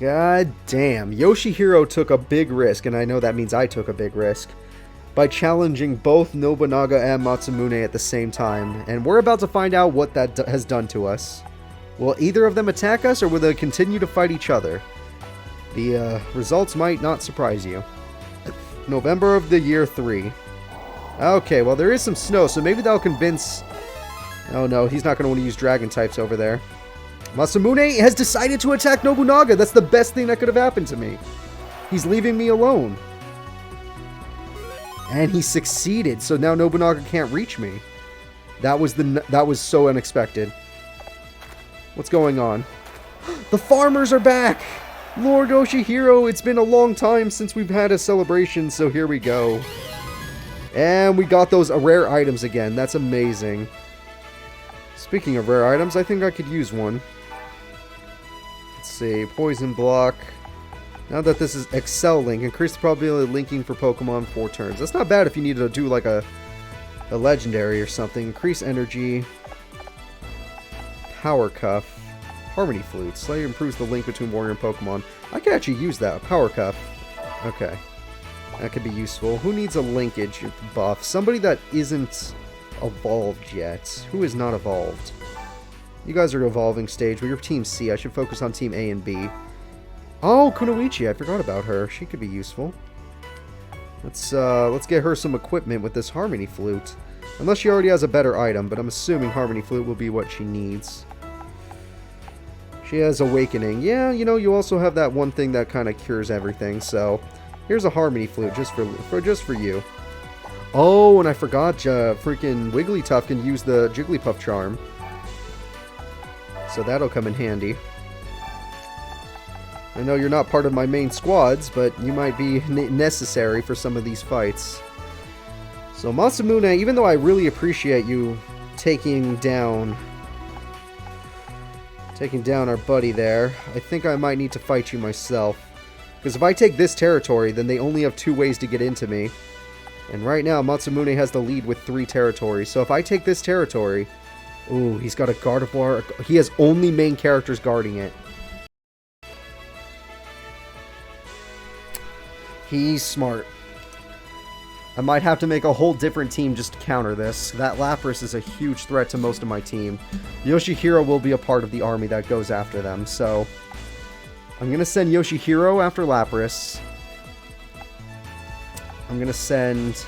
God damn. Yoshihiro took a big risk, and I know that means I took a big risk, by challenging both Nobunaga and Masumune at the same time. And we're about to find out what that has done to us. Will either of them attack us, or will they continue to fight each other? The results might not surprise you. November of the year 3. Okay, well there is some snow, so maybe that'll convince... Oh no, he's not going to want to use dragon types over there. Masumune has decided to attack Nobunaga. That's the best thing that could have happened to me. He's leaving me alone. And he succeeded, so now Nobunaga can't reach me. That was so unexpected. What's going on? The farmers are back! Lord Yoshihiro, it's been a long time since we've had a celebration, so here we go. And we got those rare items again. That's amazing. Speaking of rare items, I think I could use one. Let's see. Poison block. Now that this is Excel Link, increase the probability of linking for Pokemon 4 turns. That's not bad if you need to do like a legendary or something. Increase energy. Power Cuff. Harmony Flute. Slightly improves the link between warrior and Pokemon. I could actually use that. Power Cuff. Okay. That could be useful. Who needs a linkage buff? Somebody that isn't evolved yet. Who is not evolved? You guys are evolving stage. Well, you're Team C. I should focus on Team A and B. Oh, Kunoichi. I forgot about her. She could be useful. Let's get her some equipment with this Harmony Flute. Unless she already has a better item, but I'm assuming Harmony Flute will be what she needs. She has Awakening. Yeah, you know, you also have that one thing that kind of cures everything, so here's a Harmony Flute just for you. Oh, and I forgot, freaking Wigglytuff can use the Jigglypuff charm. So that'll come in handy. I know you're not part of my main squads, but you might be necessary for some of these fights. So Masumune, even though I really appreciate you taking down our buddy there, I think I might need to fight you myself. Because if I take this territory, then they only have 2 ways to get into me. And right now, Masumune has the lead with 3 territories. So if I take this territory... Ooh, he's got a Gardevoir. He has only main characters guarding it. He's smart. I might have to make a whole different team just to counter this. That Lapras is a huge threat to most of my team. Yoshihiro will be a part of the army that goes after them, so... I'm going to send Yoshihiro after Lapras. I'm going to send...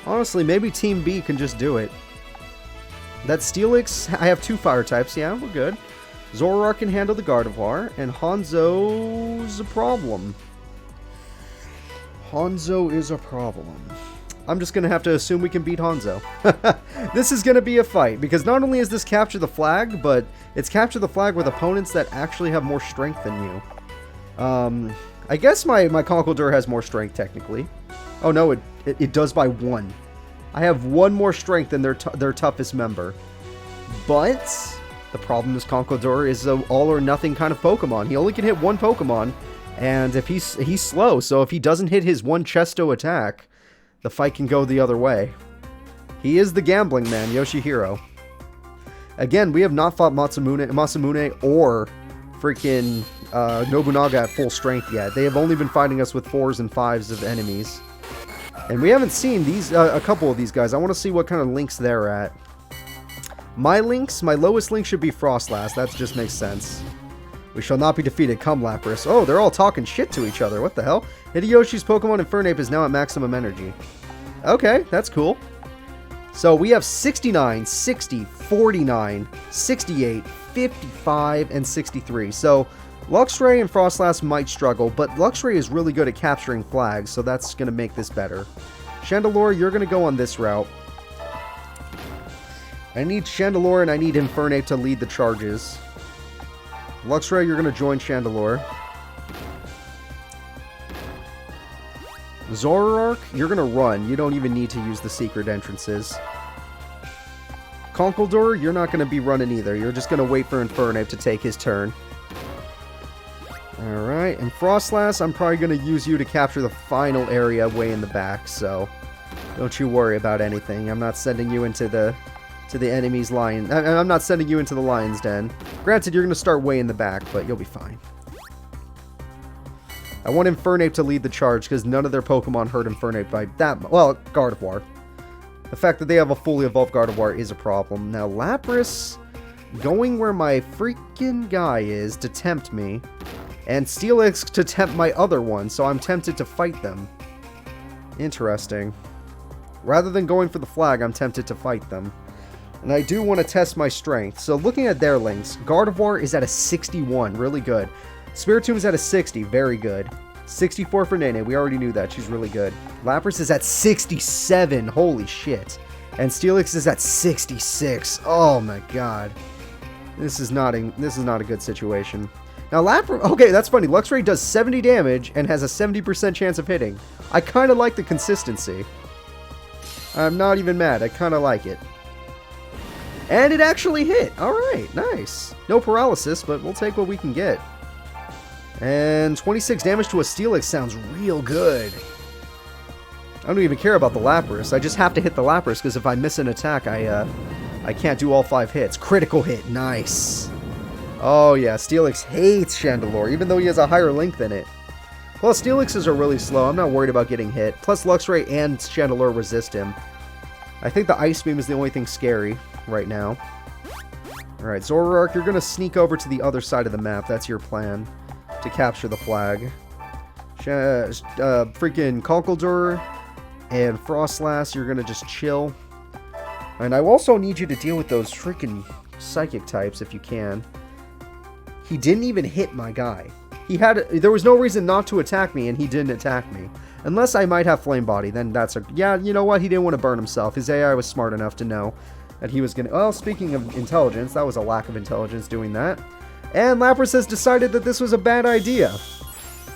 Honestly, maybe Team B can just do it. That Steelix, I have 2 fire types, yeah, we're good. Zoroark can handle the Gardevoir, and Hanzo's a problem. Hanzo is a problem. I'm just going to have to assume we can beat Hanzo. This is going to be a fight, because not only is this capture the flag, but it's capture the flag with opponents that actually have more strength than you. I guess my Conkeldurr has more strength, technically. Oh no, it does by 1. I have 1 more strength than their toughest member. But the problem is Conkeldurr is an all-or-nothing kind of Pokemon. He only can hit 1 Pokemon, and if he's slow, so if he doesn't hit his 1 Chesto attack, the fight can go the other way. He is the gambling man, Yoshihiro. Again, we have not fought Masumune or freaking Nobunaga at full strength yet. They have only been fighting us with 4s and 5s of enemies. And we haven't seen these a couple of these guys. I want to see what kind of links they're at. My lowest link should be Frostlass. That just makes sense. We shall not be defeated, come Lapras. Oh, they're all talking shit to each other. What the hell? Hideyoshi's Pokemon Infernape is now at maximum energy. Okay, that's cool. So we have 69, 60, 49, 68, 55, and 63. So Luxray and Frostlass might struggle, but Luxray is really good at capturing flags, so that's going to make this better. Chandelure, you're going to go on this route. I need Chandelure and I need Infernape to lead the charges. Luxray, you're going to join Chandelure. Zoroark, you're going to run. You don't even need to use the secret entrances. Conkeldurr, you're not going to be running either. You're just going to wait for Infernape to take his turn. Alright, and Frostlass, I'm probably going to use you to capture the final area way in the back, so don't you worry about anything. I'm not sending you into the enemy's lion. I'm not sending you into the lion's den. Granted, you're going to start way in the back, but you'll be fine. I want Infernape to lead the charge because none of their Pokemon hurt Infernape by that much. Well, Gardevoir. The fact that they have a fully evolved Gardevoir is a problem. Now, Lapras going where my freaking guy is to tempt me. And Steelix to tempt my other one, so I'm tempted to fight them. Interesting. Rather than going for the flag, I'm tempted to fight them. And I do want to test my strength. So looking at their links, Gardevoir is at a 61, really good. Spiritomb is at a 60, very good. 64 for Nene, we already knew that, she's really good. Lapras is at 67, holy shit. And Steelix is at 66, oh my god. This is not a good situation. Now Lapras, okay, that's funny, Luxray does 70 damage and has a 70% chance of hitting. I kind of like the consistency. I'm not even mad, I kind of like it. And it actually hit, alright, nice. No paralysis, but we'll take what we can get. And 26 damage to a Steelix sounds real good. I don't even care about the Lapras. I just have to hit the Lapras because if I miss an attack, I can't do all 5 hits. Critical hit, nice. Oh yeah, Steelix hates Chandelure, even though he has a higher link than it. Plus, Steelixes are really slow. I'm not worried about getting hit. Plus, Luxray and Chandelure resist him. I think the Ice Beam is the only thing scary right now. Alright, Zoroark, you're going to sneak over to the other side of the map. That's your plan. To capture the flag. Freaking Conkeldurr and Frostlass, you're gonna just chill. And I also need you to deal with those freaking psychic types if you can. He didn't even hit my guy. There was no reason not to attack me, and he didn't attack me. Unless I might have Flame Body, then that's a... Yeah, you know what? He didn't want to burn himself. His AI was smart enough to know that he was gonna... Well, speaking of intelligence, that was a lack of intelligence doing that. And Lapras has decided that this was a bad idea.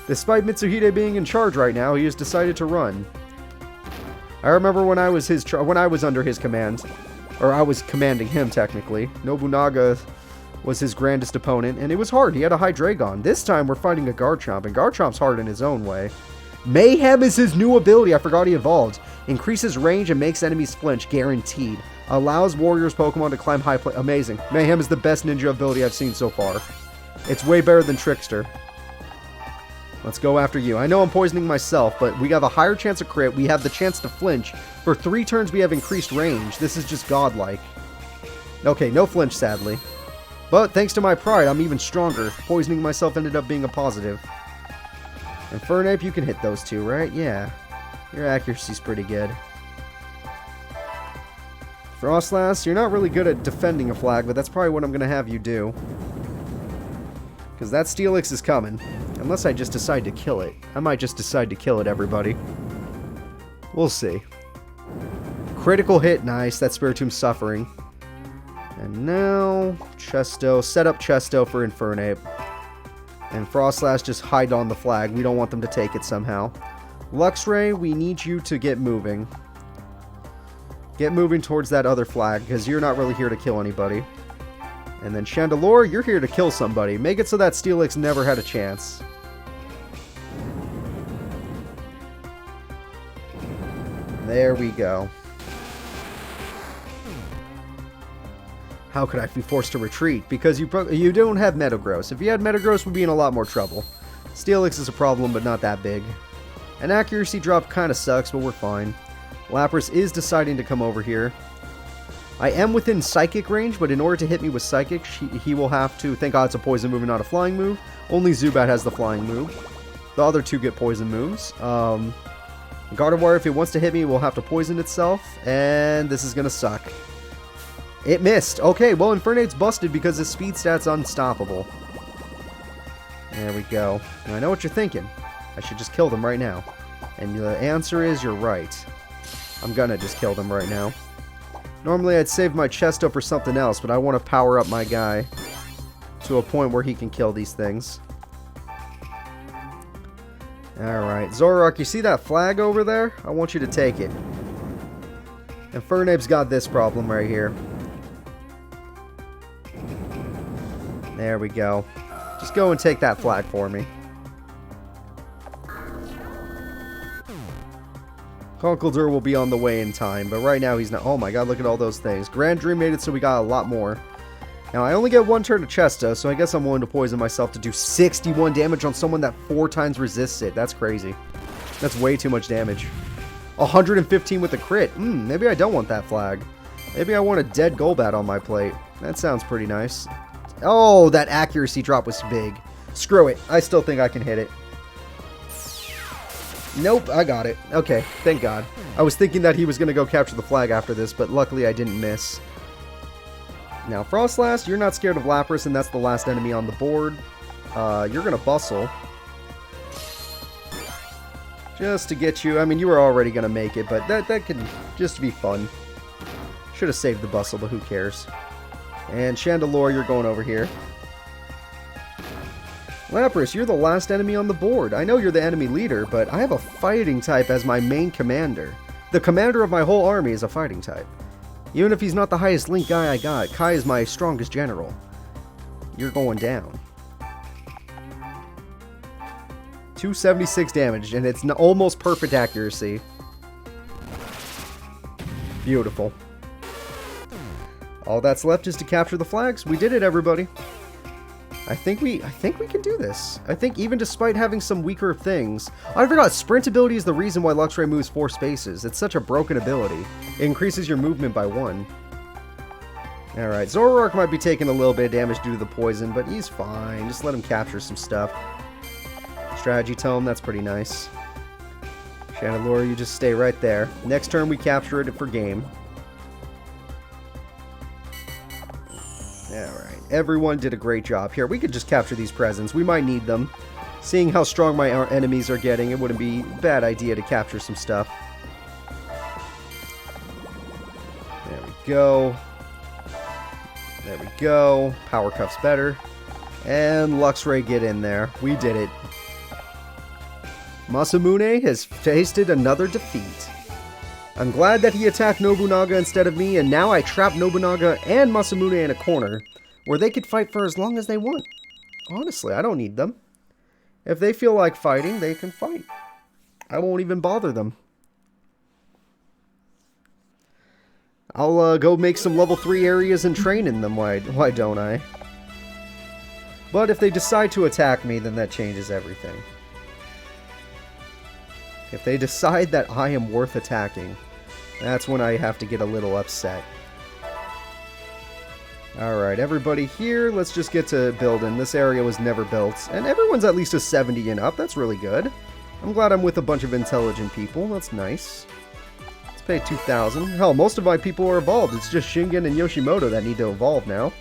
Despite Mitsuhide being in charge right now, he has decided to run. I remember when I was under his command, or I was commanding him technically. Nobunaga was his grandest opponent, and it was hard. He had a Hydreigon. This time we're fighting a Garchomp, and Garchomp's hard in his own way. Mayhem is his new ability. I forgot he evolved. Increases range and makes enemies flinch, guaranteed. Allows warriors Pokemon to climb high places. Amazing. Mayhem is the best ninja ability I've seen so far. It's way better than Trickster. Let's go after you. I know I'm poisoning myself, but we have a higher chance of crit. We have the chance to flinch. For 3 turns we have increased range. This is just godlike. Okay, no flinch sadly. But thanks to my pride, I'm even stronger. Poisoning myself ended up being a positive. And Infernape, you can hit those 2, right? Yeah. Your accuracy's pretty good. Frostlass, you're not really good at defending a flag, but that's probably what I'm going to have you do. Because that Steelix is coming. Unless I just decide to kill it. I might just decide to kill it, everybody. We'll see. Critical hit, nice. That Spiritomb's suffering. And now, Chesto. Set up Chesto for Infernape. And Frostlass just hide on the flag. We don't want them to take it somehow. Luxray, we need you to get moving. Get moving towards that other flag, because you're not really here to kill anybody. And then Chandelure, you're here to kill somebody. Make it so that Steelix never had a chance. There we go. How could I be forced to retreat? Because you don't have Metagross. If you had Metagross, we'd be in a lot more trouble. Steelix is a problem, but not that big. An accuracy drop kind of sucks, but we're fine. Lapras is deciding to come over here. I am within Psychic range, but in order to hit me with Psychic, he will have to... Thank God it's a poison move and not a flying move. Only Zubat has the flying move. The other 2 get poison moves. Gardevoir, if it wants to hit me, will have to poison itself. And this is going to suck. It missed. Okay, well, Infernape's busted because his speed stat's unstoppable. There we go. And I know what you're thinking. I should just kill them right now. And the answer is you're right. I'm gonna just kill them right now. Normally I'd save my Chesto for something else, but I want to power up my guy to a point where he can kill these things. Alright, Zoroark, you see that flag over there? I want you to take it. Infernape's got this problem right here. There we go. Just go and take that flag for me. Conkeldurr will be on the way in time, but right now he's not. Oh my god, look at all those things. Grand Dream made it so we got a lot more. Now, I only get one turn to Chesta, so I guess I'm willing to poison myself to do 61 damage on someone that 4 times resists it. That's crazy. That's way too much damage. 115 with a crit. Maybe I don't want that flag. Maybe I want a dead Golbat on my plate. That sounds pretty nice. Oh, that accuracy drop was big. Screw it. I still think I can hit it. Nope, I got it. Okay, thank God. I was thinking that he was going to go capture the flag after this, but luckily I didn't miss. Now, Frostlass, you're not scared of Lapras, and that's the last enemy on the board. You're going to Bustle. Just to get you. I mean, you were already going to make it, but that could just be fun. Should have saved the Bustle, but who cares. And Chandelure, you're going over here. Lapras, you're the last enemy on the board. I know you're the enemy leader, but I have a fighting type as my main commander. The commander of my whole army is a fighting type. Even if he's not the highest link guy I got, Kai is my strongest general. You're going down. 276 damage, and it's almost perfect accuracy. Beautiful. All that's left is to capture the flags. We did it, everybody. I think we can do this. I think even despite having some weaker things... I forgot, sprint ability is the reason why Luxray moves 4 spaces. It's such a broken ability. It increases your movement by 1. Alright, Zoroark might be taking a little bit of damage due to the poison, but he's fine. Just let him capture some stuff. Strategy Tome, that's pretty nice. Chandelure, you just stay right there. Next turn we capture it for game. Alright. Everyone did a great job here. We could just capture these presents. We might need them. Seeing how strong my enemies are getting, it wouldn't be a bad idea to capture some stuff. There we go. There we go. Power Cuff's better. And Luxray, get in there. We did it. Masumune has tasted another defeat. I'm glad that he attacked Nobunaga instead of me, and now I trap Nobunaga and Masumune in a corner where they could fight for as long as they want. Honestly, I don't need them. If they feel like fighting, they can fight. I won't even bother them. I'll go make some level 3 areas and train in them, why don't I? But if they decide to attack me, then that changes everything. If they decide that I am worth attacking, that's when I have to get a little upset. Alright, everybody here, let's just get to building. This area was never built, and everyone's at least a 70 and up. That's really good. I'm glad I'm with a bunch of intelligent people. That's nice. Let's pay 2,000. Hell, most of my people are evolved. It's just Shingen and Yoshimoto that need to evolve now.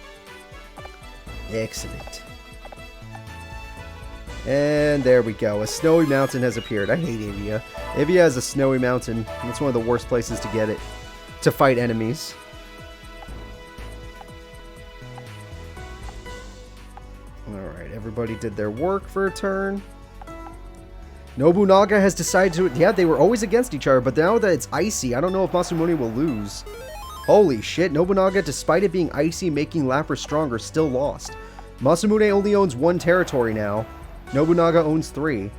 Excellent. And there we go. A snowy mountain has appeared. I hate Avia. Avia has a snowy mountain. It's one of the worst places to get it. To fight enemies. Alright, everybody did their work for a turn. Nobunaga has decided to... Yeah, they were always against each other, but now that it's icy, I don't know if Masumune will lose. Holy shit, Nobunaga, despite it being icy, making Lapras stronger, still lost. Masumune only owns 1 territory now. Nobunaga owns 3.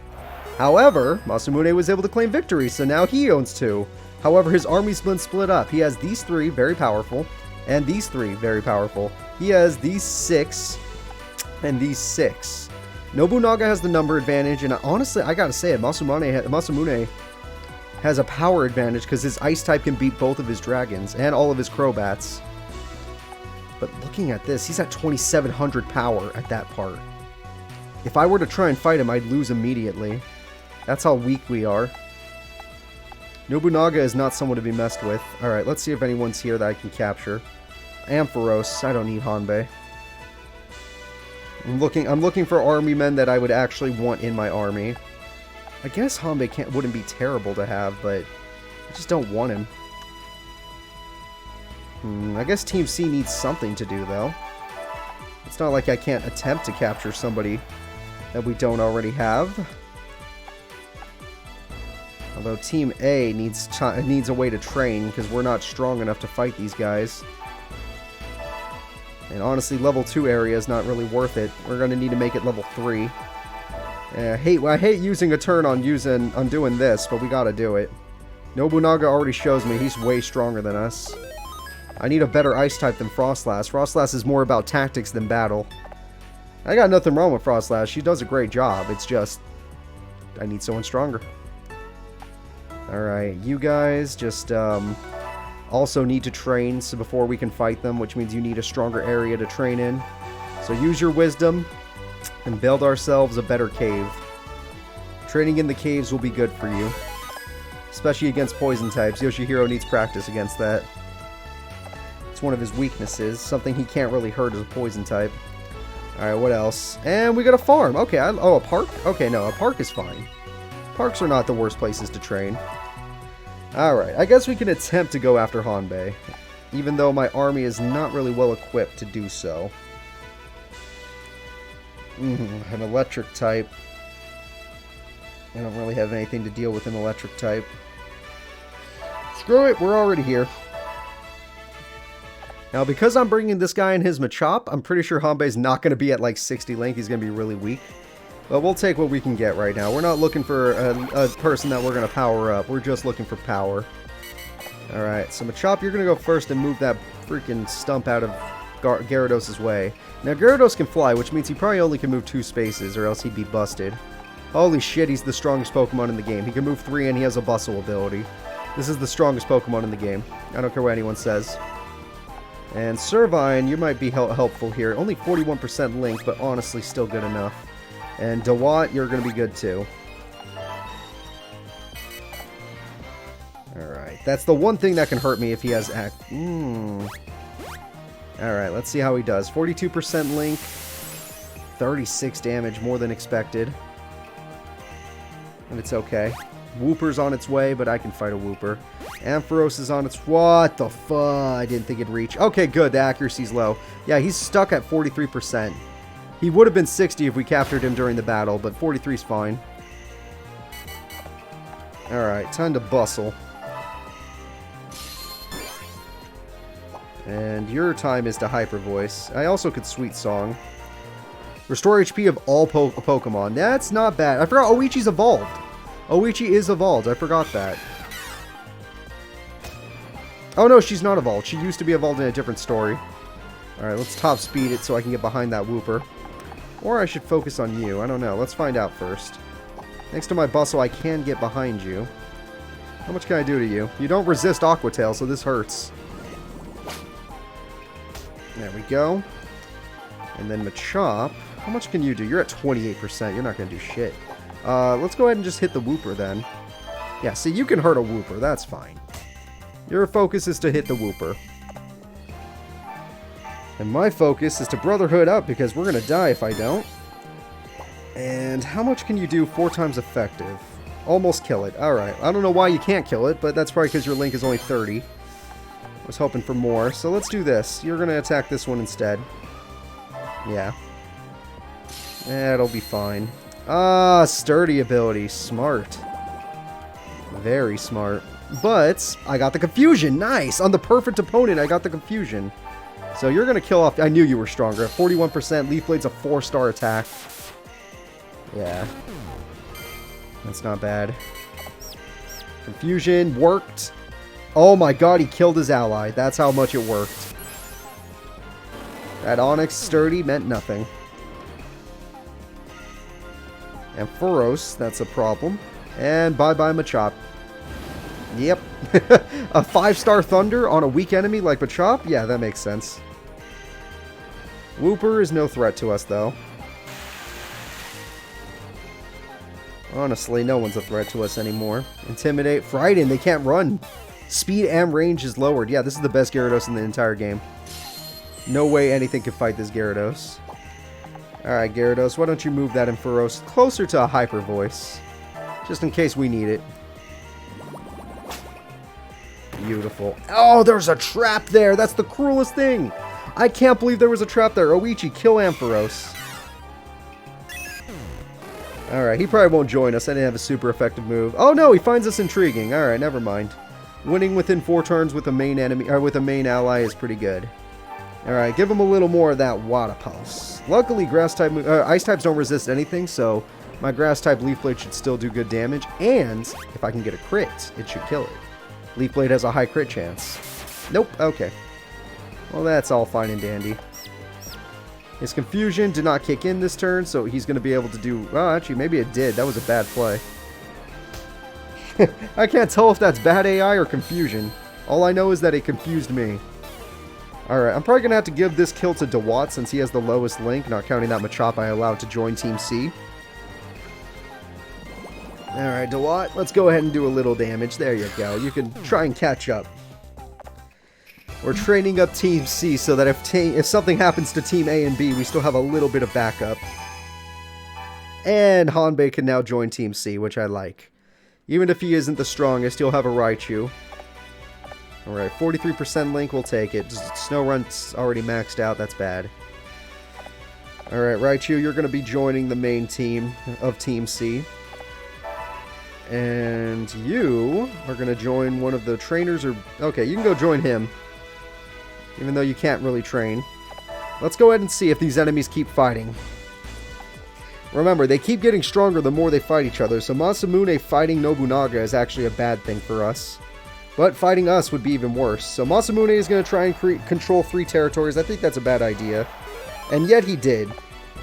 However, Masumune was able to claim victory, so now he owns 2. However, his army's been split up. He has these 3, very powerful, and these 3, very powerful. He has these 6, and these 6. Nobunaga has the number advantage, and honestly, I gotta say it, Masumune has a power advantage because his ice type can beat both of his dragons and all of his Crobats. But looking at this, he's at 2,700 power at that part. If I were to try and fight him, I'd lose immediately. That's how weak we are. Nobunaga is not someone to be messed with. Alright, let's see if anyone's here that I can capture. Ampharos, I don't need Hanbei. I'm looking for army men that I would actually want in my army. I guess Hanbei wouldn't be terrible to have, but I just don't want him. I guess Team C needs something to do, though. It's not like I can't attempt to capture somebody that we don't already have. Although Team A needs a way to train, because we're not strong enough to fight these guys. And honestly, level 2 area is not really worth it. We're going to need to make it level 3. I hate using a turn on doing this, but we got to do it. Nobunaga already shows me he's way stronger than us. I need a better Ice-type than Frostlass. Frostlass is more about tactics than battle. I got nothing wrong with Frostlass. She does a great job. It's just, I need someone stronger. Alright, you guys just also need to train so before we can fight them, which means you need a stronger area to train in. So use your wisdom and build ourselves a better cave. Training in the caves will be good for you. Especially against poison types. Yoshihiro needs practice against that. It's one of his weaknesses. Something he can't really hurt as a poison type. Alright, what else? And we got a farm. Okay, oh, a park? Okay, no, a park is fine. Parks are not the worst places to train. Alright, I guess we can attempt to go after Hanbei. Even though my army is not really well equipped to do so. An electric type. I don't really have anything to deal with an electric type. Screw it, we're already here. Now, because I'm bringing this guy in his Machop, I'm pretty sure Hanbei's not going to be at like 60 length. He's going to be really weak. But we'll take what we can get right now. We're not looking for a person that we're going to power up. We're just looking for power. Alright, so Machop, you're going to go first and move that freaking stump out of Gyarados' way. Now, Gyarados can fly, which means he probably only can move 2 spaces, or else he'd be busted. Holy shit, he's the strongest Pokemon in the game. He can move 3 and he has a Bustle ability. This is the strongest Pokemon in the game. I don't care what anyone says. And Servine, you might be helpful here. Only 41% Link, but honestly still good enough. And Dewott, you're going to be good too. Alright, that's the one thing that can hurt me if he has Alright, let's see how he does. 42% Link, 36 damage, more than expected. And it's okay. Wooper's on its way, but I can fight a Wooper. Ampharos is on its... What the fuck? I didn't think it'd reach. Okay, good. The accuracy's low. Yeah, he's stuck at 43%. He would have been 60 if we captured him during the battle, but 43's fine. Alright, time to bustle. And your time is to Hyper Voice. I also could Sweet Song. Restore HP of all Pokemon. That's not bad. I forgot Oichi's evolved. Oichi is evolved. I forgot that. Oh no, she's not evolved. She used to be evolved in a different story. Alright, let's top speed it so I can get behind that Wooper. Or I should focus on you. I don't know. Let's find out first. Next to my Bustle, I can get behind you. How much can I do to you? You don't resist Aqua Tail, so this hurts. There we go. And then Machop. How much can you do? You're at 28%. You're not going to do shit. Let's go ahead and just hit the Wooper then. Yeah, see, you can hurt a Wooper. That's fine. Your focus is to hit the Wooper. And my focus is to Brotherhood up because we're going to die if I don't. And how much can you do 4 times effective? Almost kill it. Alright. I don't know why you can't kill it, but that's probably because your Link is only 30. I was hoping for more. So let's do this. You're going to attack this one instead. Yeah. That'll be fine. Ah, sturdy ability. Smart. Very smart. But I got the Confusion. Nice! On the perfect opponent, I got the Confusion. So you're going to kill off... I knew you were stronger. At 41%, Leaf Blade's a 4-star attack. Yeah. That's not bad. Confusion worked. Oh my god, he killed his ally. That's how much it worked. That Onyx Sturdy meant nothing. Ampharos, that's a problem. And bye-bye Machop. Yep. A 5-star Thunder on a weak enemy like Machop? Yeah, that makes sense. Wooper is no threat to us, though. Honestly, no one's a threat to us anymore. Intimidate. Frighten. They can't run. Speed and range is lowered. Yeah, this is the best Gyarados in the entire game. No way anything can fight this Gyarados. Alright, Gyarados, why don't you move that Ampharos closer to a Hyper Voice? Just in case we need it. Beautiful. Oh, there's a trap there! That's the cruelest thing! I can't believe there was a trap there. Oichi, kill Ampharos. Alright, he probably won't join us. I didn't have a super effective move. Oh no, he finds us intriguing. Alright, never mind. Winning within 4 turns with a main enemy or with a main ally is pretty good. Alright, give him a little more of that Water Pulse. Luckily, Ice types don't resist anything, so my Grass type Leaf Blade should still do good damage. And if I can get a crit, it should kill it. Leaf Blade has a high crit chance. Nope, okay. Well, that's all fine and dandy. His confusion did not kick in this turn, so he's going to be able to do... Well, actually, maybe it did. That was a bad play. I can't tell if that's bad AI or confusion. All I know is that it confused me. Alright, I'm probably going to have to give this kill to DeWatt since he has the lowest link, not counting that Machop I allowed to join Team C. Alright, DeWatt, let's go ahead and do a little damage. There you go. You can try and catch up. We're training up Team C so that if something happens to Team A and B, we still have a little bit of backup. And Hanbei can now join Team C, which I like. Even if he isn't the strongest, he'll have a Raichu. Alright, 43% Link, we'll take it. Snowrunt's already maxed out, that's bad. Alright, Raichu, you're going to be joining the main team of Team C. And you are going to join one of the trainers, or... Okay, you can go join him. Even though you can't really train. Let's go ahead and see if these enemies keep fighting. Remember, they keep getting stronger the more they fight each other, so Masumune fighting Nobunaga is actually a bad thing for us. But fighting us would be even worse. So Masumune is going to try and control 3 territories. I think that's a bad idea. And yet he did.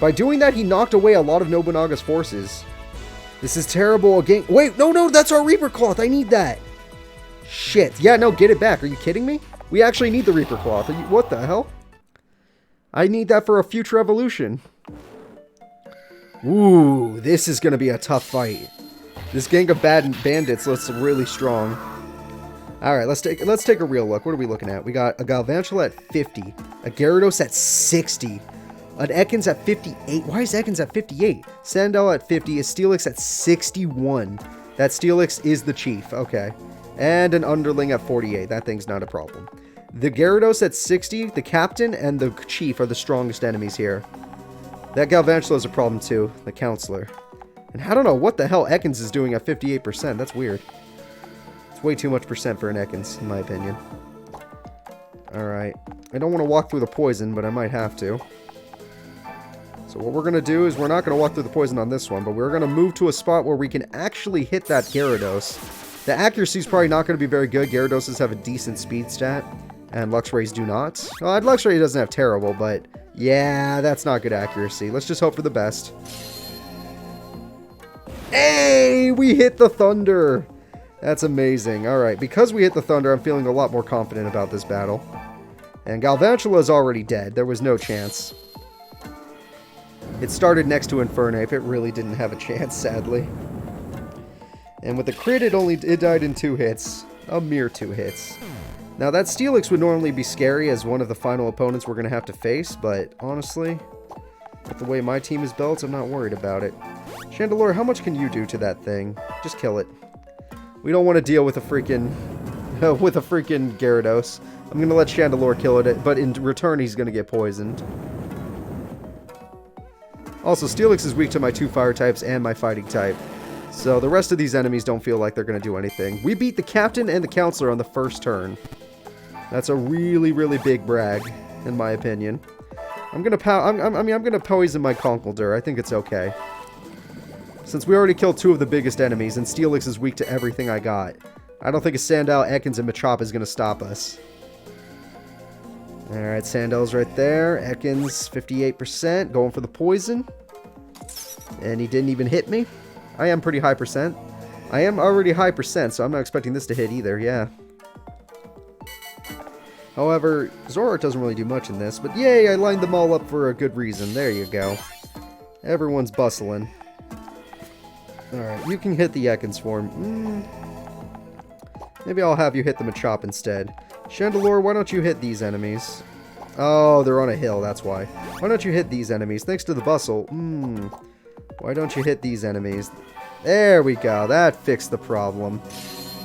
By doing that, he knocked away a lot of Nobunaga's forces. This is terrible again. Wait, no, that's our Reaper Cloth. I need that. Shit. Yeah, no, get it back. Are you kidding me? We actually need the Reaper Cloth. What the hell? I need that for a future evolution. Ooh, this is going to be a tough fight. This gang of bandits looks really strong. Alright, let's take a real look. What are we looking at? We got a Galvantula at 50. A Gyarados at 60. An Ekans at 58. Why is Ekans at 58? Sandel at 50. A Steelix at 61. That Steelix is the chief. Okay. And an Underling at 48. That thing's not a problem. The Gyarados at 60, the captain, and the chief are the strongest enemies here. That Galvantula is a problem too. The counselor. And I don't know what the hell Ekans is doing at 58%. That's weird. It's way too much percent for an Ekans, in my opinion. Alright. I don't want to walk through the poison, but I might have to. So what we're going to do is we're not going to walk through the poison on this one, but we're going to move to a spot where we can actually hit that Gyarados. The accuracy is probably not going to be very good. Gyaradoses have a decent speed stat, and Luxrays do not. Well, Luxray doesn't have terrible, but yeah, that's not good accuracy. Let's just hope for the best. Hey, we hit the Thunder. That's amazing. Alright, because we hit the Thunder, I'm feeling a lot more confident about this battle. And Galvantula is already dead. There was no chance. It started next to Infernape. It really didn't have a chance, sadly. And with the crit, it died in 2 hits. A mere 2 hits. Now, that Steelix would normally be scary as one of the final opponents we're going to have to face, but honestly, with the way my team is built, I'm not worried about it. Chandelure, how much can you do to that thing? Just kill it. We don't want to deal with a freaking Gyarados. I'm going to let Chandelure kill it, but in return, he's going to get poisoned. Also, Steelix is weak to my 2 fire types and my fighting type. So the rest of these enemies don't feel like they're going to do anything. We beat the captain and the counselor on the first turn. That's a really, really big brag, in my opinion. I'm going to poison my Conkeldurr. I think it's okay. Since we already killed 2 of the biggest enemies, and Steelix is weak to everything I got, I don't think a Sandile, Ekans, and Machop is going to stop us. Alright, Sandile's right there. Ekans, 58%, going for the poison. And he didn't even hit me. I am pretty high percent. I am already high percent, so I'm not expecting this to hit either, yeah. However, Zoroark doesn't really do much in this, but yay, I lined them all up for a good reason. There you go. Everyone's bustling. Alright, you can hit the Ekans form. Maybe I'll have you hit the Machop instead. Chandelure, why don't you hit these enemies? Oh, they're on a hill, that's why. Why don't you hit these enemies? Thanks to the bustle. Why don't you hit these enemies? There we go. That fixed the problem.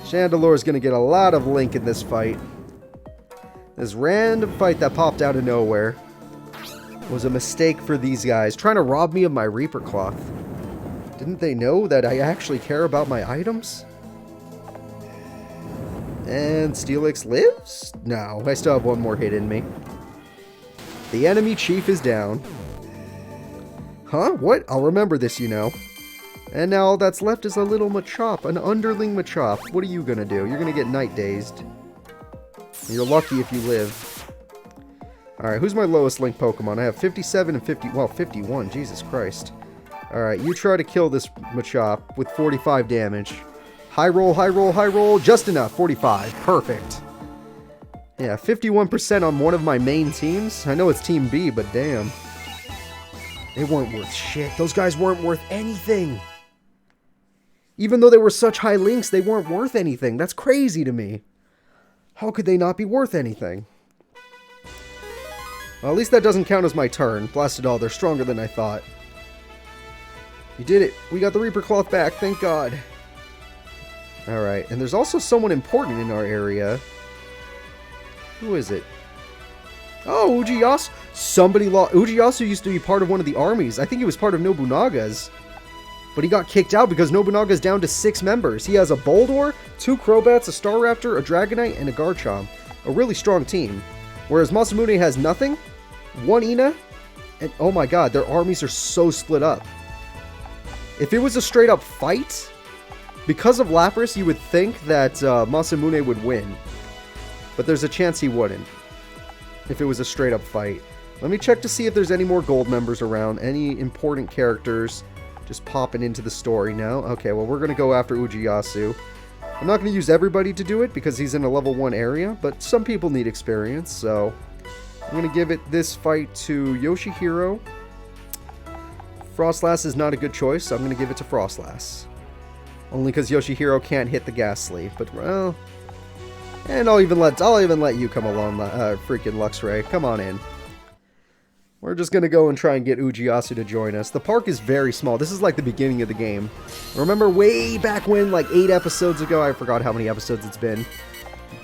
Chandelure's going to get a lot of Link in this fight. This random fight that popped out of nowhere was a mistake for these guys. Trying to rob me of my Reaper Cloth. Didn't they know that I actually care about my items? And Steelix lives? No, I still have one more hit in me. The enemy chief is down. Huh? What? I'll remember this, you know. And now all that's left is a little Machop, an underling Machop. What are you gonna do? You're gonna get night dazed. You're lucky if you live. Alright, who's my lowest link Pokemon? I have 57 and 50... Well, 51. Jesus Christ. Alright, you try to kill this Machop with 45 damage. High roll, high roll, high roll. Just enough. 45. Perfect. Yeah, 51% on one of my main teams. I know it's Team B, but damn. They weren't worth shit. Those guys weren't worth anything. Even though they were such high links, they weren't worth anything. That's crazy to me. How could they not be worth anything? Well, at least that doesn't count as my turn. Blast it all, they're stronger than I thought. You did it. We got the Reaper Cloth back, thank God. Alright, and there's also someone important in our area. Who is it? Oh, Ujiyasu. Somebody lost. Ujiyasu used to be part of one of the armies. I think he was part of Nobunaga's. But he got kicked out because Nobunaga's down to 6 members. He has a Boldor, 2 Crobats, a Staraptor, a Dragonite, and a Garchomp. A really strong team. Whereas Masumune has nothing, 1 Ina, and oh my god, their armies are so split up. If it was a straight up fight, because of Lapras, you would think that Masumune would win. But there's a chance he wouldn't. If it was a straight up fight. Let me check to see if there's any more gold members around. Any important characters just popping into the story now. Okay, well we're going to go after Ujiyasu. I'm not going to use everybody to do it because he's in a level 1 area. But some people need experience, so I'm going to give it this fight to Yoshihiro. Frostlass is not a good choice, so I'm going to give it to Frostlass. Only because Yoshihiro can't hit the Ghastly. But, well... And I'll even let you come along, freaking Luxray. Come on in. We're just gonna go and try and get Ujiyasu to join us. The park is very small. This is like the beginning of the game. Remember way back when, like 8 episodes ago? I forgot how many episodes it's been.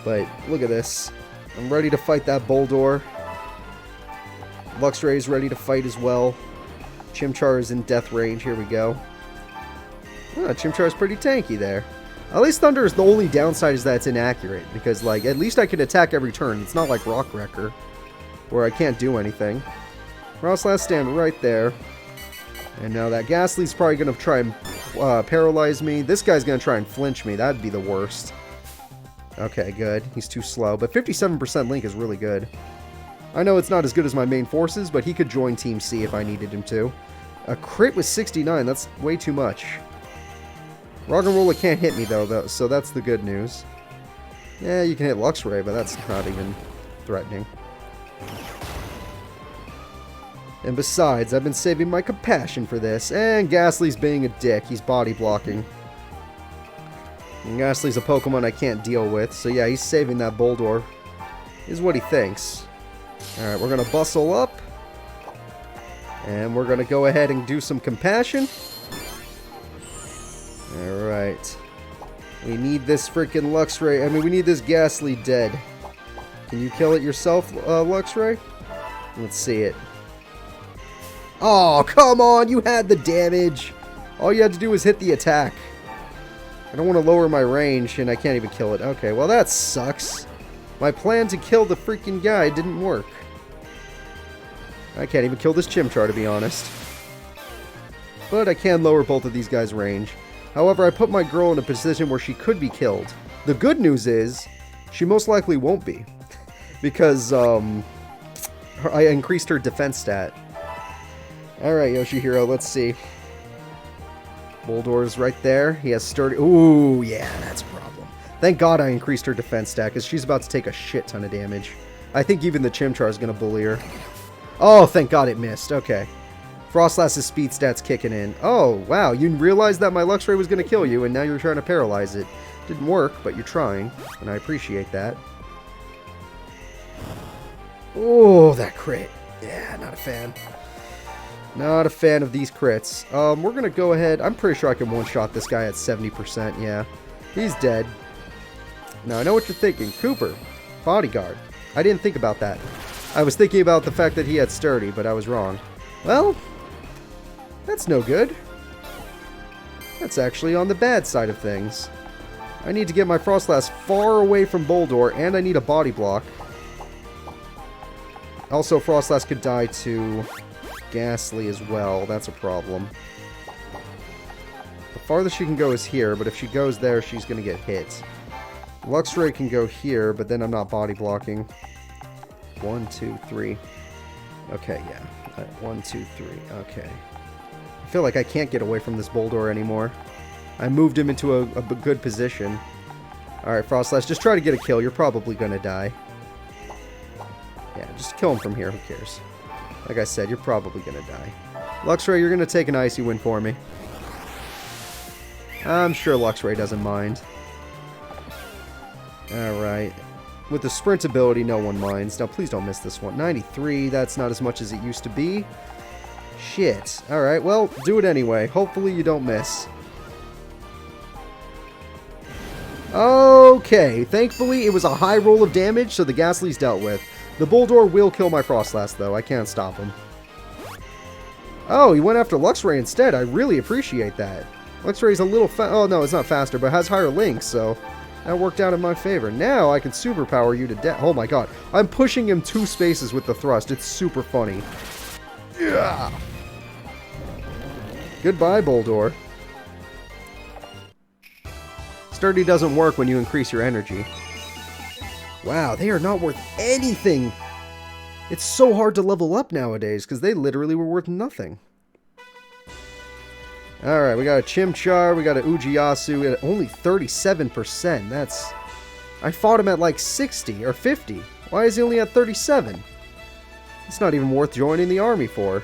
But look at this. I'm ready to fight that Boldor. Luxray is ready to fight as well. Chimchar is in death range. Here we go. Oh, Chimchar is pretty tanky there. At least Thunder is the only downside is that it's inaccurate. Because, like, at least I can attack every turn. It's not like Rock Wrecker, where I can't do anything. Frostlass stand right there. And now that Ghastly's probably going to try and paralyze me. This guy's going to try and flinch me. That'd be the worst. Okay, good. He's too slow. But 57% Link is really good. I know it's not as good as my main forces, but he could join Team C if I needed him to. A crit with 69. That's way too much. Roggenrola can't hit me, though, so that's the good news. Yeah, you can hit Luxray, but that's not even threatening. And besides, I've been saving my compassion for this. And Ghastly's being a dick. He's body blocking. And Ghastly's a Pokemon I can't deal with. So yeah, he's saving that Boldor. Is what he thinks. Alright, we're going to bustle up. And we're going to go ahead and do some compassion. Alright. We need this freaking Luxray. I mean, we need this Ghastly dead. Can you kill it yourself, Luxray? Let's see it. Oh, come on! You had the damage! All you had to do was hit the attack. I don't want to lower my range, and I can't even kill it. Okay, well that sucks. My plan to kill the freaking guy didn't work. I can't even kill this Chimchar, to be honest. But I can lower both of these guys' range. However, I put my girl in a position where she could be killed. The good news is, she most likely won't be. Because, I increased her defense stat. Alright, Yoshihiro, let's see. Boldor's right there. He has sturdy... Ooh, yeah, that's a problem. Thank God I increased her defense stat, because she's about to take a shit ton of damage. I think even the Chimchar is going to bully her. Oh, thank God it missed. Okay. Frostlass's speed stat's kicking in. Oh, wow, you realized that my Luxray was going to kill you, and now you're trying to paralyze it. Didn't work, but you're trying, and I appreciate that. Oh, that crit. Yeah, not a fan. Not a fan of these crits. We're going to go ahead. I'm pretty sure I can one-shot this guy at 70%, yeah. He's dead. Now, I know what you're thinking. Cooper, bodyguard. I didn't think about that. I was thinking about the fact that he had sturdy, but I was wrong. Well, that's no good. That's actually on the bad side of things. I need to get my Frostlass far away from Boldor, and I need a body block. Also, Frostlass could die to Ghastly as well. That's a problem. The farthest she can go is here, but if she goes there, she's going to get hit. Luxray can go here, but then I'm not body blocking. 1, 2, 3. Okay, yeah. 1, 2, 3. Okay. I feel like I can't get away from this Boldor anymore. I moved him into a good position. Alright, Frostlash, just try to get a kill. You're probably gonna die. Yeah, just kill him from here. Who cares? Like I said, you're probably gonna die. Luxray, you're gonna take an icy win for me. I'm sure Luxray doesn't mind. Alright. With the sprint ability, no one minds. Now, please don't miss this one. 93, that's not as much as it used to be. Shit. Alright, well, do it anyway. Hopefully you don't miss. Okay, thankfully it was a high roll of damage, so the Ghastly's dealt with. The Boldor will kill my Frostlass, though. I can't stop him. Oh, he went after Luxray instead. I really appreciate that. Luxray's a little oh no, it's not faster, but has higher links, so that worked out in my favor. Now I can superpower you to death. Oh my god. I'm pushing him 2 spaces with the thrust. It's super funny. Yeah. Goodbye, Boldor. Sturdy doesn't work when you increase your energy. Wow, they are not worth anything. It's so hard to level up nowadays because they literally were worth nothing. Alright, we got a Chimchar, we got a Ujiyasu at only 37%. That's... I fought him at like 60 or 50. Why is he only at 37? It's not even worth joining the army for.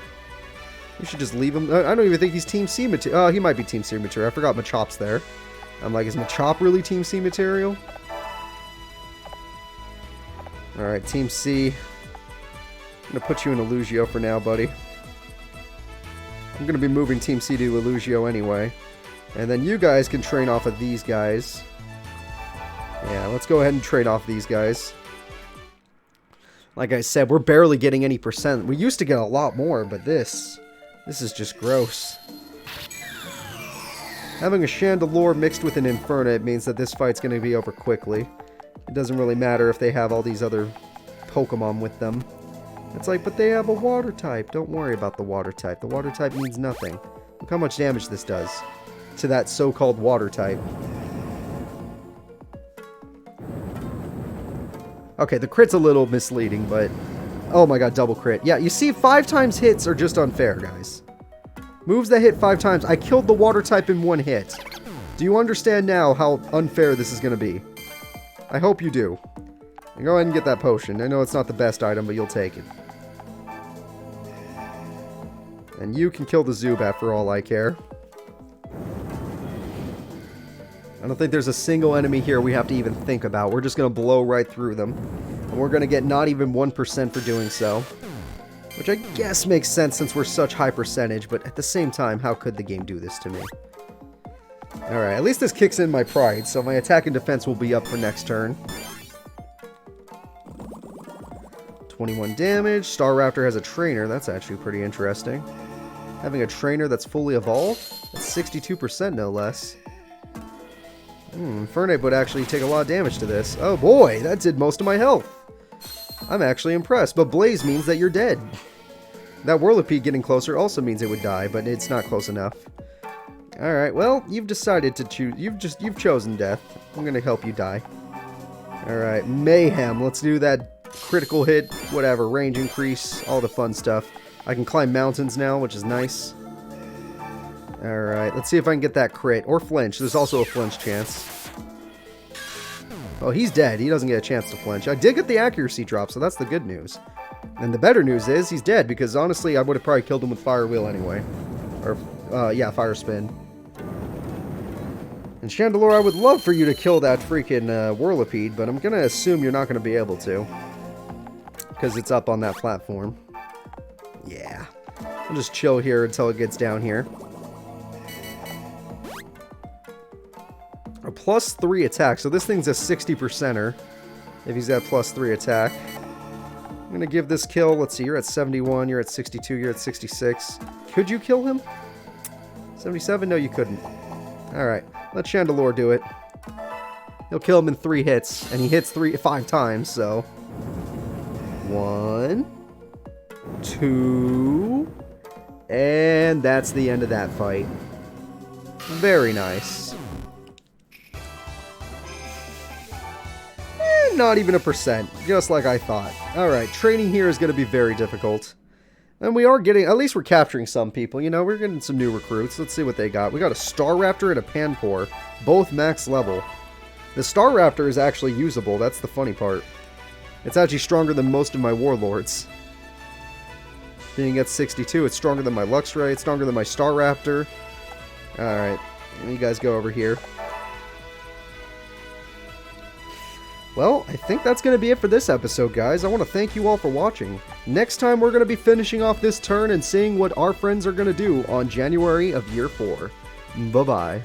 You should just leave him. I don't even think he's Team C material. Oh, he might be Team C material. I forgot Machop's there. I'm like, is Machop really Team C material? Alright, Team C. I'm going to put you in Illugio for now, buddy. I'm going to be moving Team C to Illugio anyway. And then you guys can train off of these guys. Yeah, let's go ahead and trade off these guys. Like I said, we're barely getting any percent. We used to get a lot more, but this is just gross. Having a Chandelure mixed with an Infernape means that this fight's going to be over quickly. It doesn't really matter if they have all these other Pokemon with them. It's like, but they have a water type. Don't worry about the water type. The water type means nothing. Look how much damage this does to that so-called water type. Okay, the crit's a little misleading, but... Oh my god, double crit. Yeah, you see, 5 times hits are just unfair, guys. Moves that hit 5 times. I killed the water type in 1 hit. Do you understand now how unfair this is going to be? I hope you do. And go ahead and get that potion. I know it's not the best item, but you'll take it. And you can kill the Zubat for all I care. I don't think there's a single enemy here we have to even think about. We're just going to blow right through them. And we're going to get not even 1% for doing so. Which I guess makes sense since we're such high percentage, but at the same time, how could the game do this to me? Alright, at least this kicks in my pride, so my attack and defense will be up for next turn. 21 damage. Staraptor has a trainer. That's actually pretty interesting. Having a trainer that's fully evolved? That's 62% no less. Infernape would actually take a lot of damage to this. Oh boy, that did most of my health. I'm actually impressed, but Blaze means that you're dead. That Whirlipede getting closer also means it would die, but it's not close enough. Alright, well, you've decided to choose. You've chosen death. I'm gonna help you die. Alright, Mayhem. Let's do that critical hit, whatever, range increase, all the fun stuff. I can climb mountains now, which is nice. Alright, let's see if I can get that crit. Or flinch. There's also a flinch chance. Oh, he's dead. He doesn't get a chance to flinch. I did get the accuracy drop, so that's the good news. And the better news is he's dead, because honestly, I would have probably killed him with Fire Wheel anyway. Or, yeah, Fire Spin. And Chandelure, I would love for you to kill that freaking Whirlipede, but I'm going to assume you're not going to be able to. Because it's up on that platform. Yeah. I'll just chill here until it gets down here. A +3 attack, so this thing's a 60%er. If he's got +3 attack. I'm going to give this kill. Let's see, you're at 71, you're at 62, you're at 66. Could you kill him? 77? No, you couldn't. Alright, let Chandelure do it. He'll kill him in 3 hits, and he hits 5 times, so... 1, 2, and that's the end of that fight. Very nice. not even a percent, just like I thought. Alright, training here is going to be very difficult. And we are getting, at least we're capturing some people, you know, we're getting some new recruits. Let's see what they got. We got a Star Raptor and a Panpour, both max level. The Star Raptor is actually usable, that's the funny part. It's actually stronger than most of my Warlords. Being at 62, it's stronger than my Luxray, it's stronger than my Star Raptor. Alright, you guys go over here. Well, I think that's going to be it for this episode, guys. I want to thank you all for watching. Next time, we're going to be finishing off this turn and seeing what our friends are going to do on January of Year 4. Bye-bye.